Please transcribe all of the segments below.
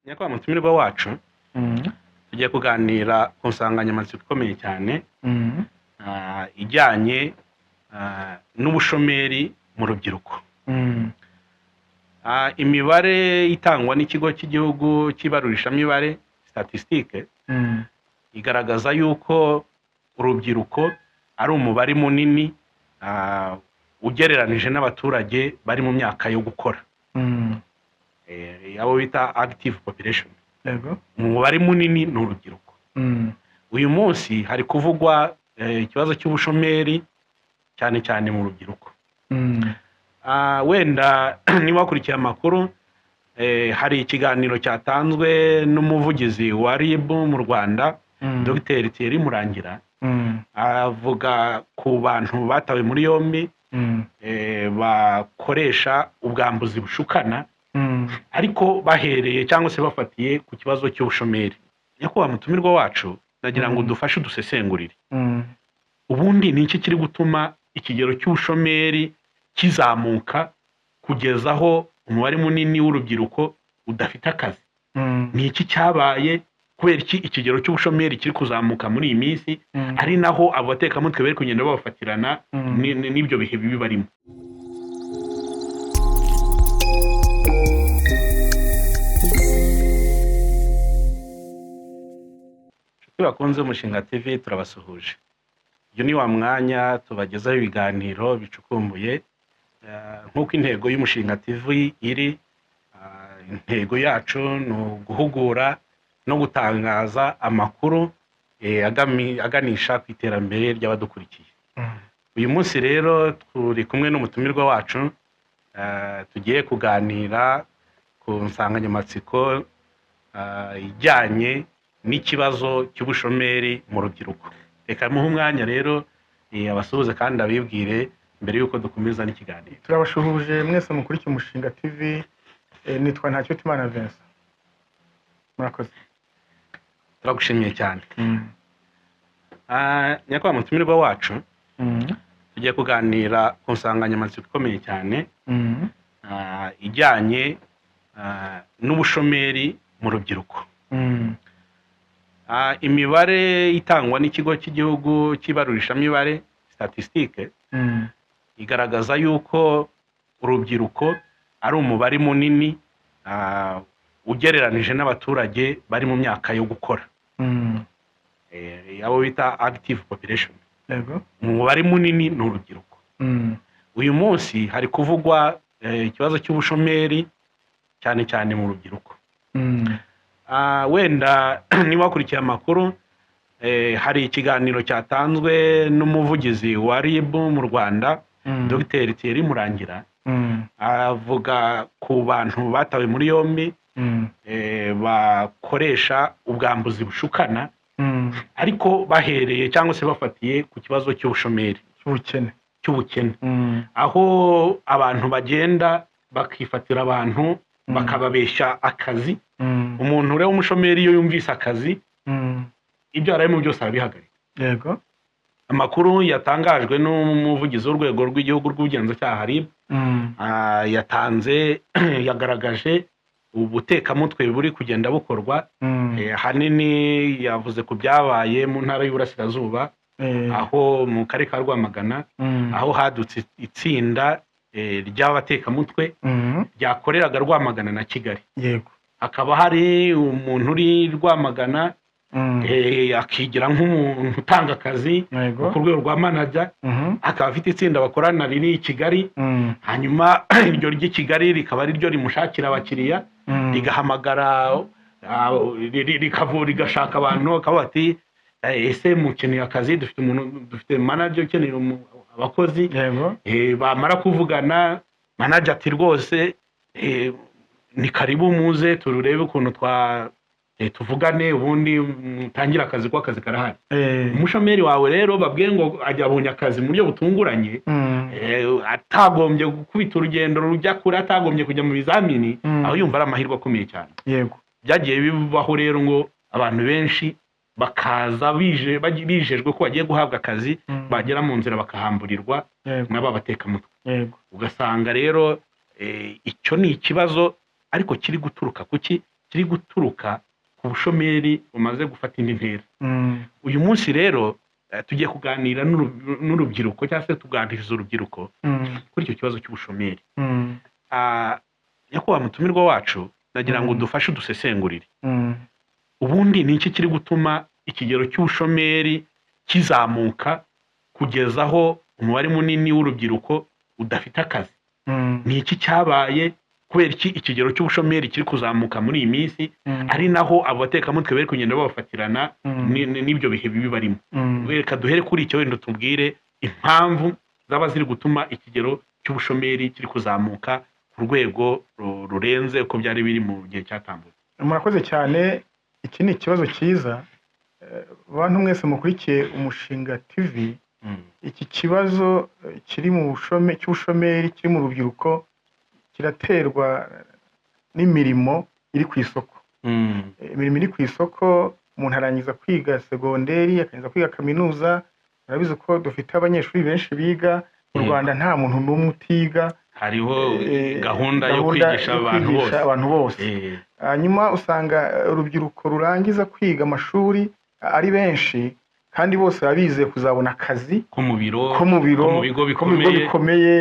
Nyakubahwa mutumirwa wacu Mhm. tugiye kuganira ku nsanganyamatsiko ikomeye cyane Mhm. ijyanye n'ubushomeri mu rubyiruko. Mhm. Imibare itangwa n'ikigo cy'igihugu cy'ibarurishamibare statistique Mhm. igaragaza yuko urubyiruko ari umubare munini ugereranije n'abaturage bari mu myaka yo gukora, Mhm. abo bita active population. Yego. Umubare munini ni urubyiruko. Mhm. Uyu munsi hari kuvugwa ikibazo cy'ubushomeri cyane cyane mu rubyiruko. Mhm. Wenda niba wakurikiye amakuru, hari ikiganiro cyatanzwe n'umuvugizi wa RIB mu Rwanda, Dr Thierry Murangira, Mhm. avuga ku bantu batawe muri yombi Mhm. bakoresha ubwambuzi bushukana, Mhm. ariko bahereye cyangwa se bafatiye ku kibazo cy'ubushomeri. Nyakubahwa mutumirwa wacu, ndagira ngo dufashe udusesengurire. Mhm. Ubundi ni iki kiri gutuma ikigero cy'ubushomeri kizamuka kugeza aho umubare munini w'urubyiruko udafite akazi? Mhm. Ni iki cyabaye? Kubera iki ikigero cy'ubushomeri kiri kuzamuka muri iyi minsi, Mhm. ari naho abo batekamutwe bari kugenda babafatirana n'ibyo bihe bibi barimo? Inshuti bakunze Umushinga TV, turabasuhuje. Uyu ni wa mwanya tubagezaho ibiganiro bicukumbuye, nk'uko intego y'Umushinga TV iri. Intego yacu ni uguhugura no gutangaza amakuru aganisha ku iterambere ry'abadukurikiye. Mhm. Uyu munsi rero turi kumwe n'umutumirwa wacu, tugiye kuganira ku nsanganyamatsiko ijyanye n'ikibazo cy'ubushomeri mu rubyiruko. Reka muhe umwanya rero abasuhuze kandi abibwire mbere y'uko dukomeza n'ikiganiro. Turabashuhuje mwese mukurikiye Umushinga TV. Nitwa Ntakirutimana Vincent. Murakoze. Turagushimiye cyane. Mhm. Nyakubahwa mutumirwa wacu, Mhm. tugiye kuganira ku nsanganyamatsiko ikomeye cyane Mhm. ijyanye n'ubushomeri mu rubyiruko. Mhm. Imibare itangwa n'ikigo cy'igihugu cy'ibarurishamibare statistique Mhm. igaragaza yuko urubyiruko ari umubare munini ugereranije n'abaturage bari mu myaka yo gukora, Mhm. abo bita active population. Yego. Umubare munini ni urubyiruko. Mhm. Uyu munsi hari kuvugwa ikibazo cy'ubushomeri cyane cyane mu rubyiruko. Mhm. Wenda niba wakurikiye amakuru, hari ikiganiro cyatanzwe n'umuvugizi wa RIB mu Rwanda, Dr Thierry Murangira, Mhm. avuga ku bantu batawe muri yombi Mhm. bakoresha ubwambuzi bushukana, Mhm. ariko bahereye cyangwa se bafatiye ku kibazo cy'ubushomeri, Cy'ubukene. Mhm. aho abantu bagenda bakifatira abantu bakababeshya akazi. Mhm. Umuntu rero w'umushomeri iyo yumvise akazi, Mhm. ibyo yararimo byose arabihagarika. Yego. Amakuru yatangajwe n'umuvugizi w'urwego rw'igihugu rw'ubugenzacyaha RIB, Mhm. yagaragaje ubutekamutwe buri kugenda bukorwa. Mhm. Ahanini yavuze ku byabaye mu ntara y'Uburasirazuba, aho mu karere ka Rwamagana, Mhm. aho hadutse itsinda ry'abatekamutwe Mhm. ryakoreraga Rwamagana na Kigali. Yego. Hakaba hari umuntu uri Rwamagana, Mhm. akigira nk'umuntu utanga akazi Yego. ku rwego rwa manager, Mhm. akaba afite itsinda bakorana riri i Kigali, Mhm. hanyuma iryo ry'i Kigali rikaba ari ryo rimushakira abakiriya, Mhm. rigahamagara rigashaka abantu, bakaba bati ese mukeneye akazi, dufite manager ukeneye abakozi. Yego. Bamara kuvugana, manager ati rwose ni karibu muze turebe ukuntu tuvugane ubundi mutangira akazi, ko akazi karahari. Umushomeri wawe rero babwiye ngo abonye akazi mu buryo butunguranye, atagombye gukubita urugendo rujya kure, atagombye kujya mu bizamini, aho yumva ari amahirwe akomeye cyane. Yego. Byagiye bibaho rero ngo abantu benshi bakaza bijejwe ko bagiye guhabwa akazi, bagera mu nzira bakahamburirwa n'aba batekamutwe. Yego. Ugasanga rero icyo ni ikibazo, ariko kiri guturuka kuki kiri guturuka ku bushomeri bumaze gufata indi ntera. Uyu munsi rero tugiye kuganira n'urubyiruko cyangwa se tuganiriza urubyiruko kuri icyo kibazo cy'ubushomeri. Nyakubahwa mutumirwa wacu ndagira ngo dufashe udusesengurire ubundi ni iki kiri gutuma ikigero cy'ubushomeri kizamuka kugeza aho umubare munini w'urubyiruko udafite akazi. Ni iki cyabaye, kubera iki ikigero cy'ubushomeri kiri kuzamuka muri iyi minsi, ari naho abatekamutwe bari kugenda babafatirana n'ibyo bihe bibi barimo. Reka duhere kuri icyo wenda tubwire impamvu zaba ziri gutuma ikigero cy'ubushomeri kiri kuzamuka ku rwego rurenze uko byari biri mu gihe cyatambutse. Murakoze cyane. Iki ni ikibazo cyiza. Bantu mwese mukurikiye Umushinga TV, iki kibazo kiri mu cy'ubushomeri kiri mu rubyiruko kiraterwa n'imirimo iri ku isoko. Imirimo iri ku isoko, umuntu arangiza kwiga segonderi akarangiza kwiga kaminuza. Murabizi ko dufite abanyeshuri benshi biga mu Rwanda, nta muntu n'umwe utiga. Hariho gahunda yo kwigisha abantu bose. Hanyuma usanga urubyiruko rurangiza kwiga amashuri ari benshi, kandi bose babizeye kuzabona akazi ko mu biro, mu bigo bikomeye.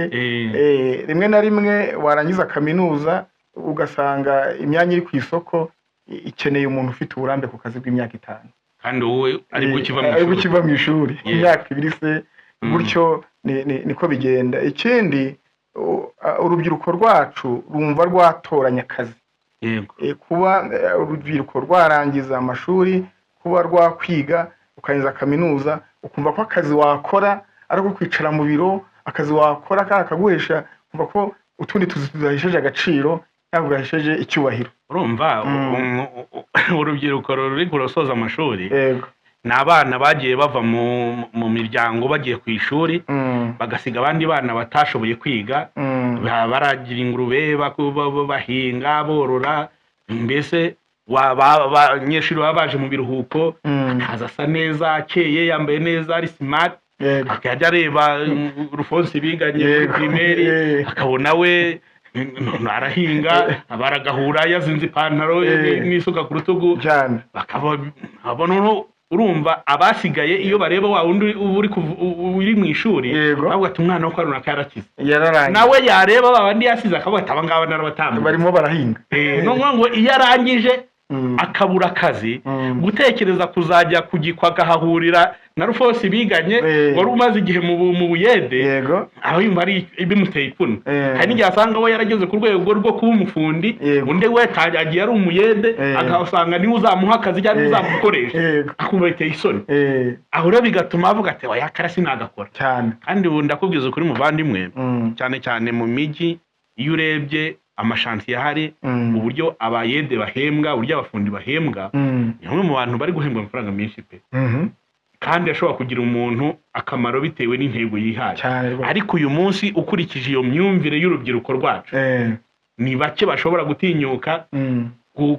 Rimwe na rimwe warangiza kaminuza ugasanga imyanya iri ku isoko ikeneye umuntu ufite uburambe ku kazi bw'imyaka 5, kandi wowe ari gukiva mu ishuri imyaka 2 se. Gutyo niko bigenda. Ikindi, urubyiruko rwacu rumva rwatoranya akazi. Kuba urubyiruko rwarangiza amashuri, kuba rwakwiga ukangiza kaminuza, ukumva ko akazi wakora ari ko kwicara mu biro, akazi wakora kandi akaguhesha, kumva ko utundi tuzi tudahesheje agaciro ntabwo gahesheje icyubahiro. Urumva urubyiruko ruri kurosoza amashuri, n'abana bagiye bava mu miryango bagiye ku ishuri, bagasiga abandi bana batashoboye kwiga, baragira ingurube, bahinga, borora. Mbese abanyeshuri baba baje mu biruhuko, akaza asa neza, akeye, yambaye neza, ari smart, akajya areba Rufonsi biganye muri primaire, akabona we arahinga, baragahura yazinze ipantaro n'isuka ku rutugu, bakabona. Urumva abasigaye iyo bareba wa wundi uri mu ishuri, bavuga ati umwana wo kwa runaka yarakize, nawe yareba babandi yasize akavuga ati aba ngaba narabatambuye barimo barahinga. ngo iyo arangije akabura akazi, gutekereza kuzajya kugikwa agahahurira na Rufosi biganye wari umaze igihe mu buyede, aho yumva ari bimuteye ipfunwe. Hari n'igihe asanga we yarageze ku rwego rwo kuba umufundi, undi we agiye ari umuyede, agasanga niwe uzamuha akazi cyangwa uzamukoresha, akumva biteye isoni. Aho rero bigatuma avuga ati oya karasi nagakora. Kandi ubu ndakubwiza ukuri muvandimwe, cyane cyane mu mijyi, iyo urebye amashantiye ahari, uburyo abayede bahembwa, uburyo abafundi bahembwa, ni umwe mu bantu bari guhembwa amafaranga menshi pe. Kandi ashobora kugira umuntu akamaro bitewe n'intego yihaye. Ariko uyu munsi ukurikije iyo myumvire y'urubyiruko rwacu, ni bake bashobora gutinyuka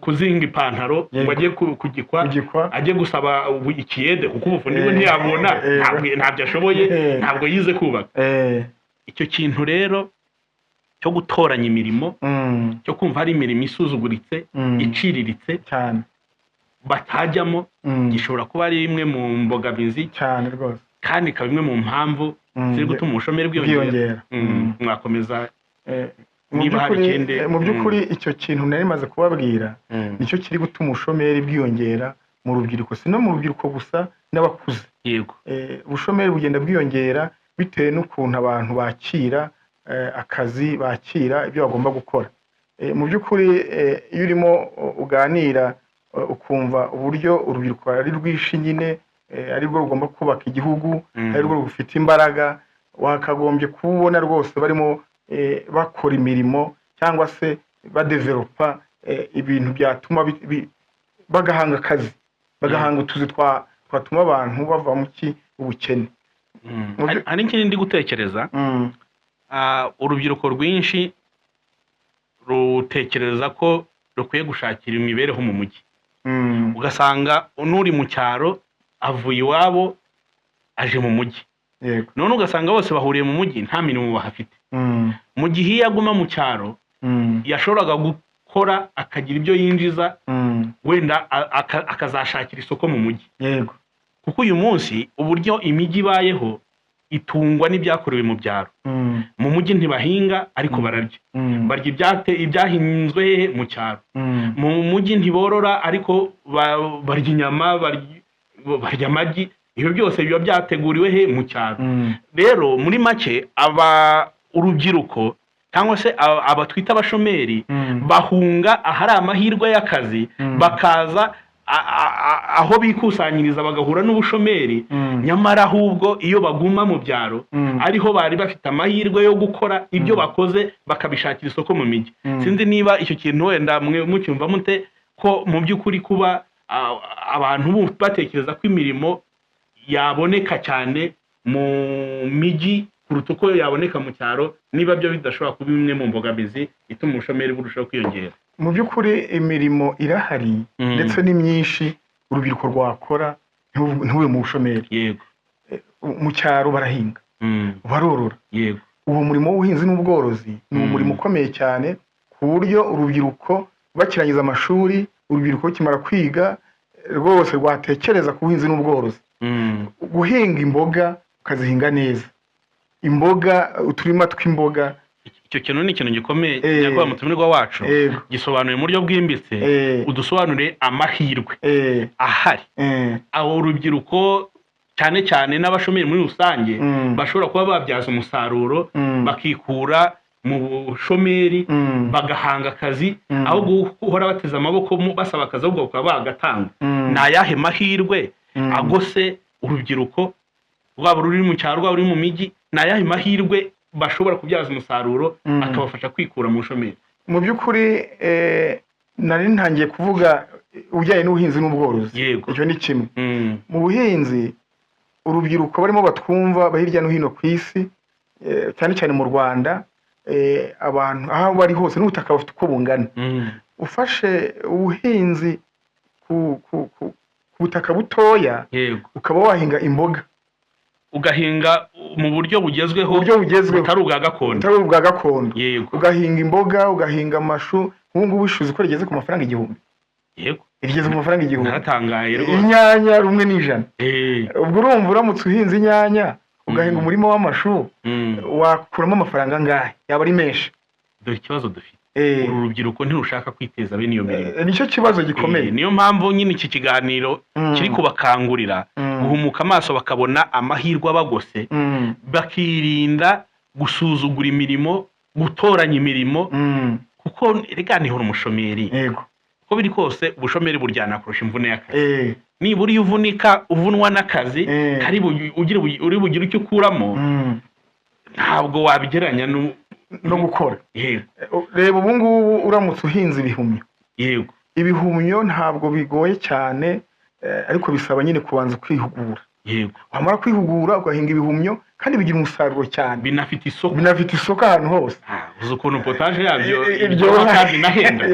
kuzinga ipantaro ngo ajye kugikwa, ajye gusaba ikiyede, kuko ubufundi we ntiyabona, ntabyo ashoboye, ntabwo yize kubaka. Icyo kintu rero cyo gutoranya imirimo, cyo kumva hari imirimo isuzuguritse, iciriritse batajyamo, gishobora kuba ari imwe mu mbogamizi cyane rwose, kandi ikaba imwe mu mpamvu ziri gutuma ubushomeri bwiyongera. Mwakomeza niba hari ikindi. Mu by'ukuri icyo kintu nari maze kubabwira nicyo kiri gutuma ubushomeri bwiyongera mu rubyiruko, si no mu rubyiruko gusa n'abakuze. Ubushomeri bugenda bwiyongera bitewe n'ukuntu abantu bakira akazi, bakira ibyo bagomba gukora. Mu by'ukuri iyo urimo uganira ukumva uburyo urubyiruko ari rwishi nyine, ari rwo rugomba kubaka igihugu, ari rwo rufite imbaraga, wakagombye kubona rwose barimo bakora imirimo cyangwa se badevelopa ibintu byatuma bagahanga akazi, bagahanga utuzi twatuma abantu bava mu ubukene. Hari ikindi ndi gutekereza, urubyiruko rwinshi rutekereza ko rukwiye gushakira imibereho mu mujyi. Ugasanga n'uri mu cyaro avuye iwabo aje mu mujyi, none ugasanga bose bahuriye mu mujyi nta mirimo bahafite. Mu gihe iyo aguma mu cyaro yashoboraga akora akagira ibyo yinjiza wenda akazashakira isoko mu mujyi. Yego. Kuko uyu munsi uburyo imijyi ibayeho itungwa n'ibyakorewe mu byaro. Mu mujyi ntibahinga ariko bararya. Barya ibyahinzwe mu cyaro. Mu mujyi ntiborora ariko barya inyama, barya amagi. Ibyo byose biba byateguriwe he mu cyaro. Rero muri make urubyiruko cyangwa se abatwita abashomeri bahunga ahari amahirwe y'akazi bakaza aho bikusanyiriza bagahura n'ubushomeri, nyamara ahubwo iyo baguma mu byaro ariho bari bafite amahirwe yo gukora ibyo bakoze bakabishakira isoko mu mijyi. Sinzi niba icyo kintu wenda mucyumva mute ko mu by'ukuri kuba abantu batekereza ko imirimo yaboneka cyane mu mijyi kuruta uko yaboneka mu cyaro, niba byo bidashobora kuba imwe mu mbogamizi ituma ubushomeri burushaho kwiyongera. Mu by'ukuri imirimo irahari ndetse ni myinshi urubyiruko rwakora ntube mu bushomeri. Yego. Mu cyaro barahinga, barorora. Yego. Uwo murimo w'ubuhinzi n'ubworozi ni umurimo ukomeye cyane ku buryo urubyiruko bakirangiza amashuri, urubyiruko rukimara kwiga rwose rwatekereza ku buhinzi n'ubworozi. Guhinga imboga ukazihinga neza, imboga, uturima tw'imboga. Icyo kintu ni ikintu gikomeye nyakubahwa mutumirwa wacu, gisobanuye mu buryo bwimbitse. Udusobanure amahirwe ahari aho urubyiruko cyane cyane n'abashomeri muri rusange bashobora kuba babyaza umusaruro bakikura mu bushomeri bagahanga akazi aho guhora bateze amaboko basaba akazi ahubwo bakaba bagatanga. Ni ayahe mahirwe agose urubyiruko rwaba ruri mu cyaro rwaba ruri mu mijyi? Ni ayahe mahirwe bashobora kubyaza umusaruro akabafasha kwikura mu bushomeri? Mu by'ukuri nari ntangiye kuvuga ujyanye n'ubuhinzi n'ubworozi. Icyo ni kimwe. Mu buhinzi urubyiruko barimo batwumva hirya no hino ku isi, cyane cyane mu Rwanda, abantu aho bari hose n'ubutaka bafite uko bungana. Ufashe ubuhinzi ku butaka butoya ukaba wahinga imboga, ugahinga mu buryo bugezweho butari ubwa gakondo. Ugahinga imboga, ugahinga amashu. Ubu ngubu ishuzi ko rigeze ku mafaranga 1000. Yego. Rigeze ku mafaranga 1000. Naratangaye rwose. Inyanya rumwe n'ijana. Ubwo urumva uramutse uhinze inyanya ugahinga umurima w'amashu wakuramo amafaranga angahe? Yaba ari menshi. Dore ikibazo dufite. Uru rubyiruko ntirushaka kwiteza bene iyo mirimo. Nicyo kibazo gikomeye. Niyo mpamvu nyine iki kiganiro kiri kubakangurira guhumuka amaso bakabona amahirwe abagose, bakirinda gusuzugura imirimo, gutoranya imirimo, kuko rega nihora umushomeri. Uko biri kose ubushomeri buryana kurusha imvune y'akazi. Nibura iyo uvunika uvunwa n'akazi kari uri bugire icyo ukuramo, ntabwo wabigeranya no gukora. Reba ubu ngubu uramutse uhinze ibihumyo. Yego. Ibihumyo ntabwo bigoye cyane, ariko bisaba nyine kubanza kwihugura. Yego. Wamara kwihugura ugahinga ibihumyo kandi bigira umusaruro cyane. Binafite isoko. Binafite isoko ahantu hose. Uzi ukuntu potage yabyo iryoha kandi nahenda.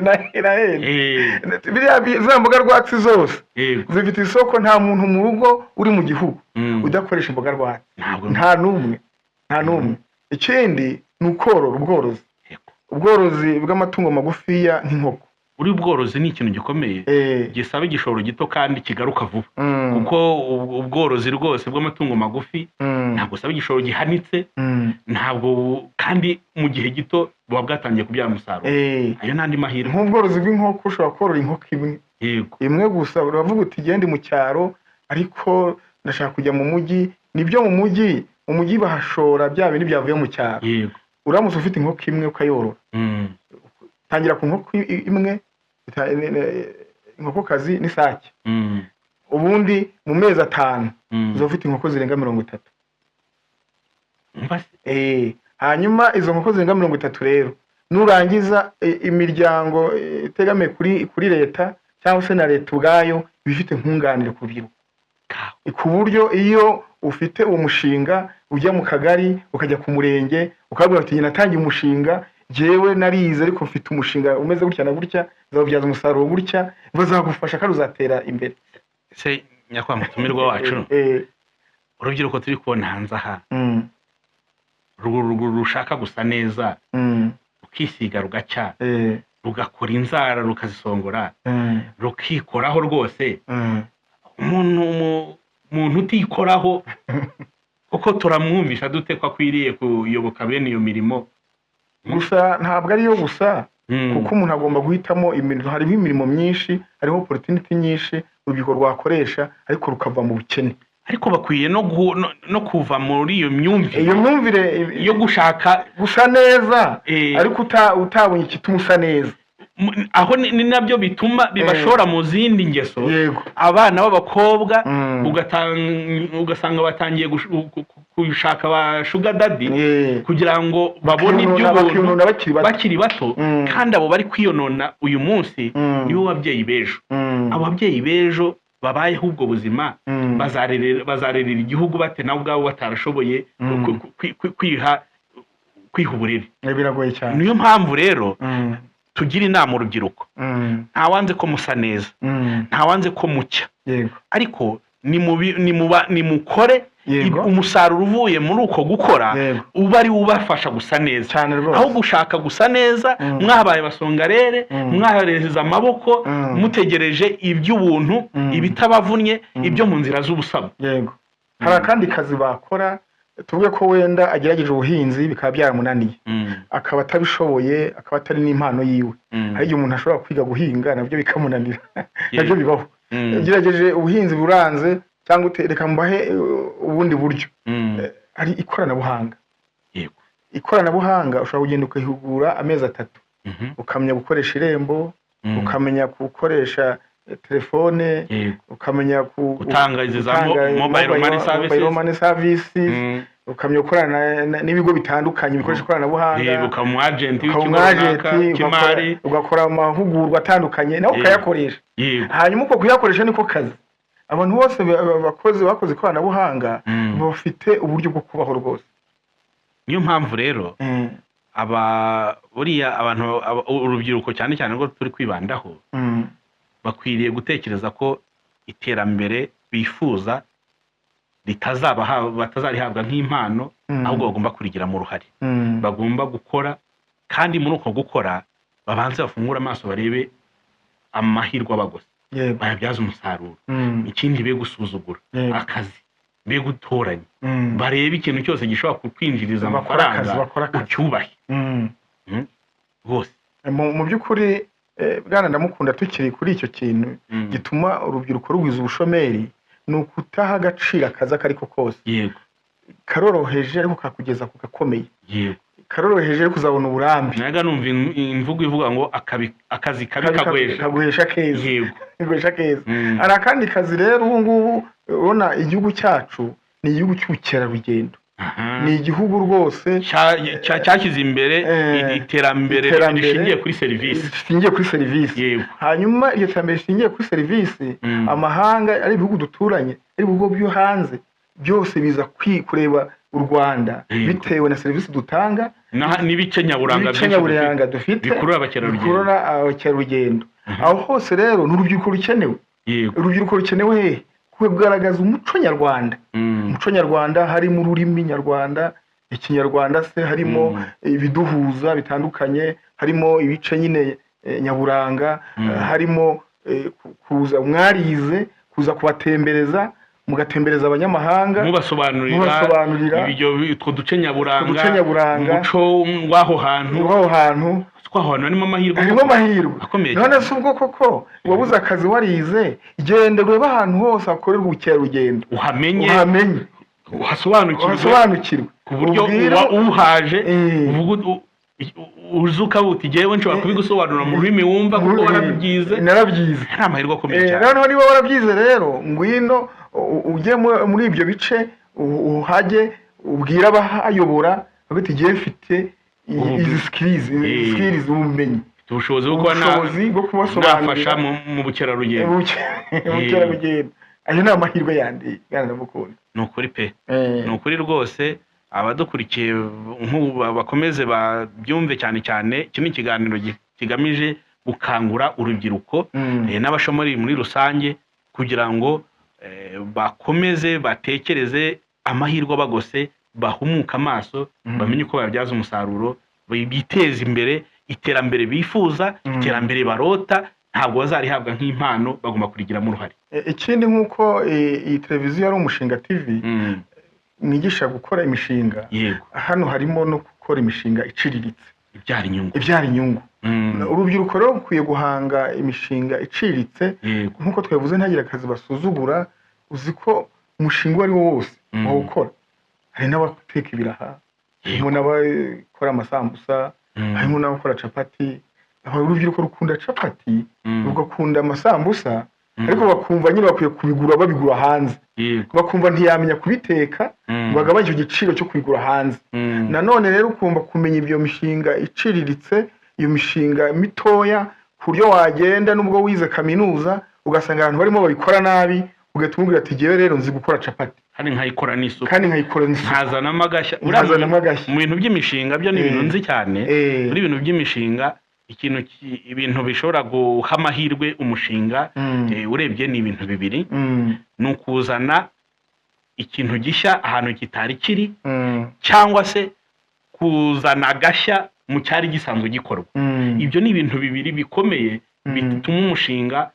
Biriya za mboga rwatsi zose zifite isoko. Nta muntu mu rugo uri mu gihugu udakoresha imboga rwatsi. Nta n'umwe. Ikindi ni ukorora ubworozi. Ubworozi bw'amatungo magufiya nk'inkoko. Uri ubworozi ni ikintu gikomeye gisaba igishoro gito kandi kigaruka vuba, kuko ubworozi rwose bw'amatungo magufi ntabwo usaba igishoro gihanitse, ntabwo kandi mu gihe gito buba bwatangiye kubyara umusaruro. Ayo n'andi mahirwe. Nk'ubworozi bw'inkoko ushobora korora inkoko imwe gusa, uravuga uti genda mu cyaro ariko ndashaka kujya mu mujyi. Nibyo mu mujyi bahashora bya bindi byavuye mu cyaro. Uramutse ufite inkoko imwe ukayorora, tangira ku nkoko imwe, inkokokazi n'isake. Ubundi mu mezi 5 uzofite inkoko zirenga 30. Hanyuma izo nkoko zirenga 30 rero nurangiza imiryango itegamiye kuri leta cyangwa se na leta ubwayo bifite nkunganire ku rubyiruko, ku buryo iyo ufite uwo mushinga ujya mu kagari ukajya ku murenge ukabwira ati natangiye umushinga, jewe narize ariko mfite umushinga umeze gutya na gutya, zabyaza umusaruro gutya, bazagufasha kandi uzatera imbere. Se nyakwa mutumirwa wacu, urubyiruko turi kubona hanze aha rushaka gusa neza, ukisiga rugacya, rugakora inzara rukazisongora rukikoraho rwose umuntu utikoraho kuko turamwumvisha dute ko akwiriye kuyoboka bene iyo mirimo gusa ntabwo ariyo gusa kuko umuntu agomba guhitamo imirimo harimo imirimo myinshi hariho opportunity nyinshi urubyiruko rwakoresha ariko rukava mu bukene ariko bakwiye no kuva muri iyo myumvire yo gushaka gusa neza ariko utabonye ikituma usa neza aho ni nabyo bituma bibashora mu zindi ngeso abana b'abakobwa ugasanga batangiye gushaka ba sugar daddy kugira ngo babone iby'ubuntu bakiri bato kandi abo bari kwiyonona uyu munsi nibo babyeyi b'ejo abo babyeyi b'ejo babayeho ubwo buzima bazarerera igihugu bate nabo ubwabo batarashoboye kwiha uburere biragoye cyane niyo mpamvu rero tugira inama urubyiruko ntawanze ko musa neza ntawanze ko mucya ariko nimukore umusaruro uvuye muri uko gukora uba ari ubafasha gusa neza aho gushaka gusa neza mwabaye basongarere mwahereza amaboko mutegereje iby'ubuntu ibitabavunnye ibyo mu nzira z'ubusamo hari akandi kazi bakora tuvuge ko wenda agerageje ubuhinzi bikaba byaramunaniye akaba atabishoboye akaba atari n'impano yiwe hari igihe umuntu ashobora kwiga guhinga nabyo bikamunanira nabyo bibaho agerageje ubuhinzi buranze cyangwa reka mbahe ubundi buryo hari ikoranabuhanga ikoranabuhanga ushobora kugenda ukahugura amezi 3 ukamenya gukoresha irembo ukamenya gukoresha telefone ukamenya gutanga mobile money services ukamenya gukorana n'ibigo bitandukanye bikoresha ikoranabuhanga ukamu agent w'ikimari ugakora amahugurwa atandukanye nawe ukayakoresha hanyuma uko kuyakoresha niko kazi abantu bose bakoze ikoranabuhanga bafite uburyo bwo kubaho rwose niyo mpamvu rero buriya abantu urubyiruko cyane cyane rwo turi kwibandaho bakwiriye gutekereza ko iterambere bifuza batazarihabwa nk'impano ahubwo bagomba kurigira mu ruhare bagomba gukora kandi muri uko gukora babanze bafungura amaso barebe amahirwe abagose bayabyaza umusaruro ikindi be gusuzugura akazi be gutoranya barebe ikintu cyose gishobora kukwinjiriza amafaranga ucyubahe rwose mu by'ukuri bwana ndamukunda tukiri kuri icyo kintu gituma urubyiruko rugwiza ubushomeri ni ukutaha agaciro akazi akariko kose karoroheje ariko kakugeza ku gakomeye karoroheje ariko uzabona uburambe naga numva imvugo ivuga ngo akazi kabi kaguhesha keza hari akandi kazi rero ubu ngubu ubona igihugu cyacu ni igihugu cy'ubukerarugendo ni igihugu rwose cyashyize imbere iterambere rishingiye kuri serivisi hanyuma iyo terambere rishingiye kuri serivisi amahanga ari ibihugu duturanye ari ibihugu byo hanze byose biza kureba u Rwanda bitewe na serivisi dutanga n'ibice nyaburanga dufite bikurura abakerarugendo aho hose rero ni urubyiruko rukenewe urubyiruko rukenewe kugaragaza umuco nyarwanda umuco nyarwanda harimo ururimi nyarwanda ikinyarwanda se harimo ibiduhuza bitandukanye harimo ibice nyine nyaburanga harimo kuza mwarize kuza kubatembereza mugatembereza abanyamahanga mubasobanurira utwo duce nyaburanga umuco w'aho hantu harimo amahirwe none se ubwo koko wabuze akazi warize genda urebe ahantu hose hakorerwa ubukerarugendo uhamenye uhasobanukirwe ku buryo uhaje uzuka uti jewe nshobora kubigusobanura mu rurimi wumva kuko narabyize ari amahirwe akomeye cyane noneho niba warabyize rero ngwino ujye muri ibyo bice uhajye ubwira abahayobora bagati giye mfite izi skills ubumenyi ubushobozi bwo kubasobanurira mu bukerarugendo ayo ni amahirwe yandi ndamukunda ni ukuri pe ni ukuri rwose abadukurikiye bakomeze babyumve cyane iki ni ikiganiro kigamije gukangura urubyiruko n'abashomeri muri rusange kugira ngo bakomeze batekereze amahirwe bagose bahumuka amaso bamenye uko babyaza umusaruro biteze imbere iterambere bifuza, iterambere barota, ntabwo bazarihabwa nk'impano, bagomba kurigiramo uruhare. Ikindi nk'uko iyi televiziyo ari umushinga TV mwigisha gukora imishinga, hano harimo no gukora imishinga iciriritse ibyara inyungu. Urubyiruko rero rukwiye guhanga imishinga iciriritse, nk'uko twavuze ntagira akazi basuzugura. Uzi ko umushinga uwo ari wo wose wawukora, hari n'abateka ibiraha, harimo n'abakora amasambusa, harimo n'abakora capati. Urubyiruko rukunda capati, rugakunda amasambusa, ariko bakumva nyine bakwiye kubigura, babigura hanze, bakumva ntiyamenya kubiteka, bagabanya icyo giciro cyo kubigura hanze. Nanone rero ukumva kumenya ibyo mishinga iciriritse, iyo mishinga mitoya, ku buryo wagenda nubwo wize kaminuza ugasanga abantu barimo babikora nabi, ugatumubwira ati jewe rero nzi gukora capati kandi nkayikora n'isuku, nkazana amagashya. Mu bintu by'imishinga byo ni ibintu nzi cyane. Muri ibintu by'imishinga, ibintu bishobora guha amahirwe umushinga, urebye ni ibintu bibiri. Ni ukuzana ikintu gishya ahantu kitari kiri, cyangwa se kuzana agashya mu cyari gisanzwe gikorwa. Ibyo ni ibintu bibiri bikomeye bituma umushinga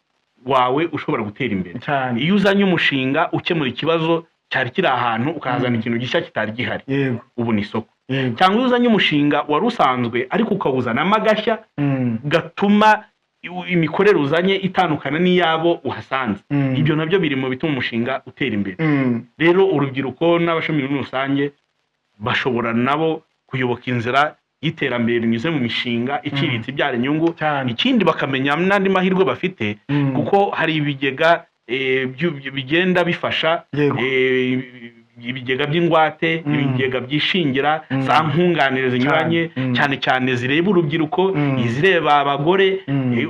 wawe ushobora gutera imbere. Iyo uzanye umushinga ukemura ikibazo cyari kiri ahantu, ukazana ikintu gishya kitari gihari, ubu ni isoko. Cyangwa iyo uzanye umushinga wari usanzwe ariko ukawuzanamo agashya gatuma imikorere uzanye itandukana n'iyabo uhasanze. Ibyo nabyo biri mu bituma umushinga utera imbere. Rero urubyiruko n'abashomeri muri rusange bashobora nabo kuyoboka inzira y'iterambere rinyuze mu mishinga iciriritse ibyara inyungu. Ikindi bakamenya n'andi mahirwe bafite, kuko hari ibigega bigenda bifasha, ibigega by'ingwate, ibigega byishingira, za nkunganire zinyuranye, cyane cyane zireba urubyiruko, izireba abagore.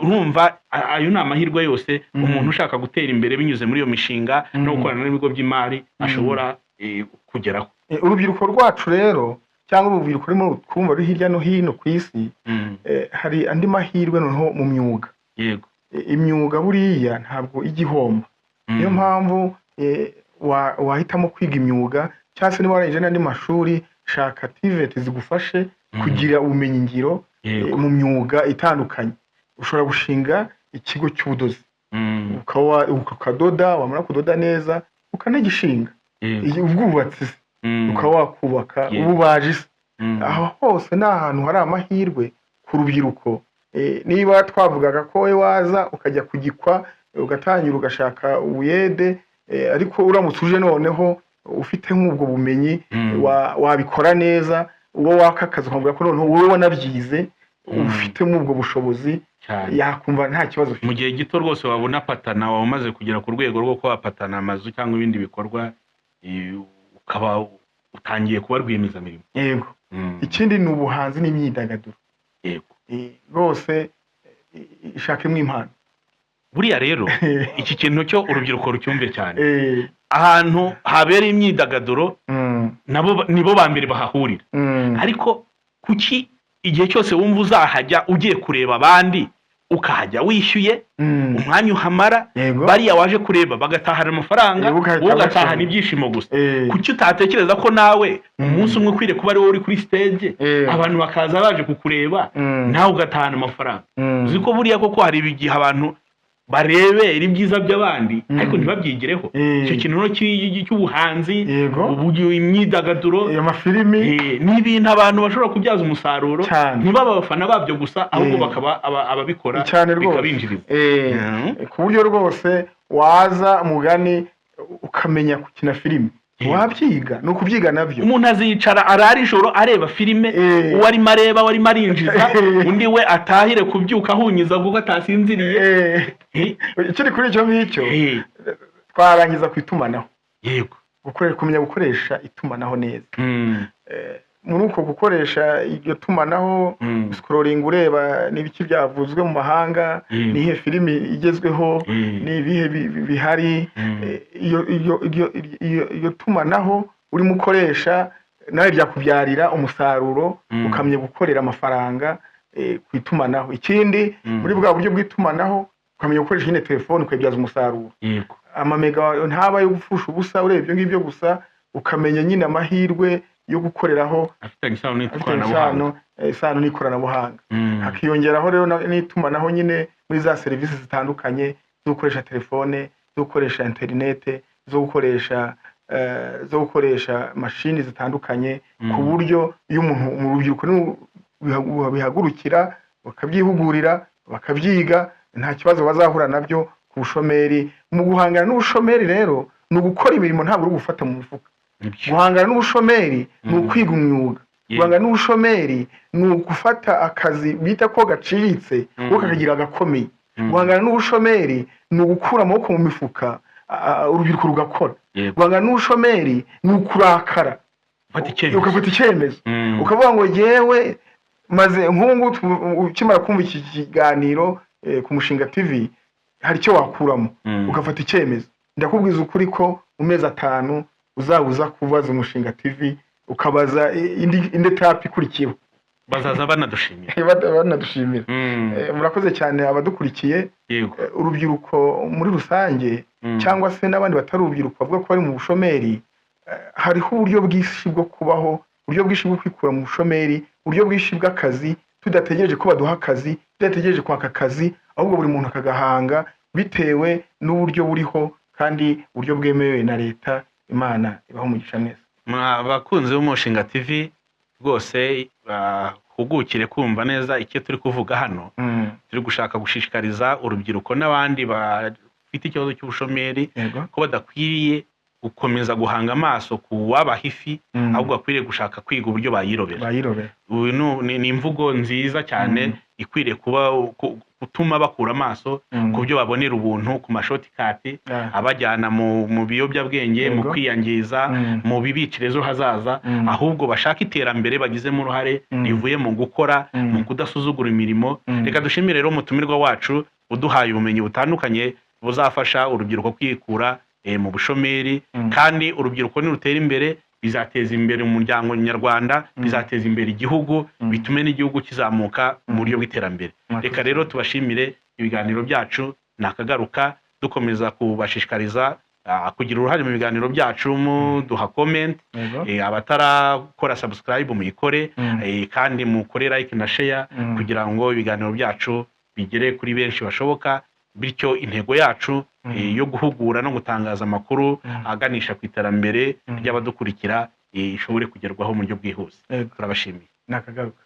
Urumva ayo ni amahirwe yose umuntu ushaka gutera imbere binyuze muri iyo mishinga no gukorana n'ibigo by'imari ashobora kugeraho. Urubyiruko rwacu rero, cyangwa urubyiruko rurimo twumva ruri hirya no hino ku isi, hari andi mahirwe noneho mu myuga. Imyuga buriya ntabwo igihomba, niyo mpamvu wahitamo kwiga imyuga, cyangwa se niba warangije n'andi mashuri, shaka TVET zigufashe kugira ubumenyi ngiro mu myuga itandukanye. Ushobora gushinga ikigo cy'ubudozi, ukadoda, wamara kudoda neza ukanagishinga. Ubwubatsi ukaba wakubaka, ububaji. Aho hose ni ahantu hari amahirwe ku rubyiruko. Niba twavugaga ko we waza ukajya kugikwa, ugatangira ugashaka ubuyede, ariko uramutse uje noneho ufite nk'ubwo bumenyi, wabikora neza. Uwo wakakaza ukavuga ko noneho wowe wanabyize, ufite nk'ubwo bushobozi, yakumva nta kibazo ufite. Mu gihe gito rwose wabona patana, waba umaze kugera ku rwego rwo kuba patana amazu cyangwa ibindi bikorwa, ukaba utangiye kuba rwiyemezamirimo. Ikindi ni ubuhanzi n'imyidagaduro. Rwose ishakemo impano. Buriya rero iki kintu cyo urubyiruko rucyumve cyane. Ahantu habera imyidagaduro nibo ba mbere bahahurira. Ariko kuki igihe cyose wumva uzahajya ugiye kureba abandi ukahajya wishyuye, umwanya uhamara, bariya waje kureba bagatahana amafaranga, wowe ugatahana ibyishimo gusa. Kuki utatekereza ko nawe umunsi umwe ukwiriye kuba ari wowe uri kuri stage, abantu bakaza baje kukureba, nawe ugatahana amafaranga? Uzi ko buriya koko hari igihe abantu barebera ibyiza by'abandi ariko ntibabyigireho. Icyo kintu cy'ubuhanzi, imyidagaduro, amafilimi, ni ibintu abantu bashobora kubyaza umusaruro, ntibaba abafana babyo gusa, ahubwo bakaba ababikora bikabinjiriza. Ku buryo rwose waza mugani ukamenya gukina filimi, wabyiga, ni ukubyiga nabyo. Umuntu azicara arara ijoro areba filime, uwo arimo areba, uwo arimo arinjiza, undi we atahire kubyuka ahunyiza kuko atasinziriye. Ikiri kuri icyo ngicyo, twarangiza ku itumanaho. Kumenya gukoresha itumanaho neza. Muri uko gukoresha iryo tumanaho, scrolling ureba n'ibiki byavuzwe mu mahanga, nihe filimi igezweho, n'ibihe bihari. Iyo tumanaho urimo ukoresha nawe byakubyarira umusaruro, ukamenya gukorera amafaranga ku itumanaho. Ikindi muri bwa buryo bw'itumanaho, ukamenya gukoresha nyine telefone ukayibyaza umusaruro. Amamega ntaba yo gupfusha ubusa ureba ibyo ngibyo gusa, ukamenya nyine amahirwe yo gukoreraho afitanye isano n'ikoranabuhanga. Hakiyongeraho rero n'itumanaho nyine muri za serivisi zitandukanye zo gukoresha telefone, zo gukoresha interinete, zo gukoresha mashini zitandukanye, ku buryo iyo umuntu mu rubyiruko bihagurukira bakabyihugurira bakabyiga nta kibazo bazahura nabyo ku bushomeri. Mu guhangana n'ubushomeri rero ni ugukora imirimo ntabwo uri gufata mu mifuka. Guhangana n'ubushomeri ni ukwiga umwuga. Guhangana n'ubushomeri ni ugufata akazi bita ko gaciriritse ukakagira agakomeye. Guhangana n'ubushomeri ni ugukura amaboko mu mifuka urubyiruko rugakora. Guhangana n'ubushomeri ni ukurakara ugafata icyemezo ukavuga ngo yewe maze nk'ubu ukimara kumva iki kiganiro ku Mushinga TV hari icyo wakuramo ugafata icyemezo. Ndakubwiza ukuri ko mu mezi 5 uzabuza kubaza Umushinga TV ukabaza indi etape ikurikiyeho bazaza banadushimira. Murakoze cyane abadukurikiye. Urubyiruko muri rusange cyangwa se n'abandi batari urubyiruko bavuga ko bari mu bushomeri, hariho uburyo bwinshi bwo kubaho, uburyo bwinshi bwo kwikura mu bushomeri, uburyo bwinshi bw'akazi, tudategereje ko baduha akazi, tudategereje kwaka akazi, ahubwo buri muntu akagahanga bitewe n'uburyo buriho kandi uburyo bwemewe na leta. Imana ibaho umugisha neza. Abakunzi b'Umushinga TV rwose hugukire kumva neza icyo turi kuvuga hano. Turi gushaka gushishikariza urubyiruko n'abandi bafite ikibazo cy'ubushomeri ko badakwiriye gukomeza guhanga amaso ku wabahifi, ahubwo bakwiriye gushaka kwiga uburyo bayirobera. Uyu ni imvugo nziza cyane ikwiriye kuba gutuma bakura amaso ku byo babonera ubuntu ku mashoti kati abajyana mu biyobyabwenge, mu kwiyangiza, mu bibicire ejo hazaza, ahubwo bashaka iterambere bagizemo uruhare rivuye mu gukora, mu kudasuzugura imirimo. Reka dushimire rero umutumirwa wacu uduhaye ubumenyi butandukanye buzafasha urubyiruko kwikura mu bushomeri, kandi urubyiruko nirutera imbere bizateza imbere umuryango nyarwanda, bizateza imbere igihugu, bitume n'igihugu kizamuka mu buryo bw'iterambere. Reka rero tubashimire. Ibiganiro byacu nakagaruka dukomeza kubashishikariza kugira uruhare mu biganiro byacu, muduha comment, abatarakora subscribe muyikore, kandi mukore like na share kugira ngo ibiganiro byacu bigere kuri benshi bashoboka, bityo intego yacu yo guhugura no gutangaza amakuru aganisha ku iterambere ry'abadukurikira ishobore kugerwaho mu buryo bwihuse. Turabashimiye. Nakagaruka.